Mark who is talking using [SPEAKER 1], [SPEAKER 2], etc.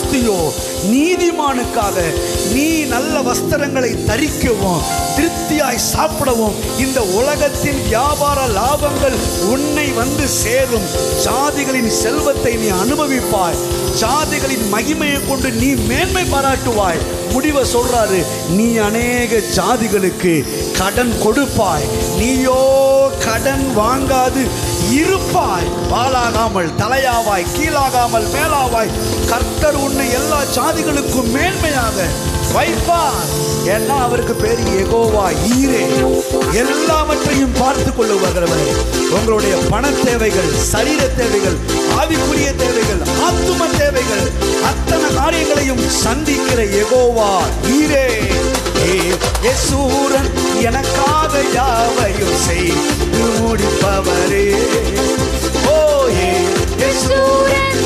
[SPEAKER 1] Osteo நீதிமானுக்காக. நீ நல்ல வஸ்திரங்களை தரிக்கவும் திருப்தியாய் சாப்பிடவும் இந்த உலகத்தின் வியாபார லாபங்கள் உன்னை வந்து சேரும். ஜாதிகளின் செல்வத்தை நீ அனுபவிப்பாய். ஜாதிகளின் மகிமையை கொண்டு நீ மேன்மை பாராட்டுவாய். முடிவை சொல்றாரு, நீ அநேக ஜாதிகளுக்கு கடன் கொடுப்பாய், நீயோ கடன் வாங்காது இருப்பாய். வாளாகாமல் தலையாவாய், கீழாகாமல் மேலாவாய். கர்த்தர் உன்னை எல்லா ஜாதிகளுக்கும் மேன்மையாக வைப்பார். ஏன்னா அவருக்கு பேர் யெகோவா ஈரே, எல்லாவற்றையும் பார்த்து கொள்ளுகிறவர். உங்களுடைய பண தேவைகள், சரீர தேவைகள், ஆவிக்குரிய தேவைகள், ஆத்தும தேவைகள், அத்தனை காரியங்களையும் சந்திக்கிற யெகோவா ஈரே. யேசூரன் எனக்காக யாவையும் செய்து முடிப்பவரே. ஓ யேசூரன்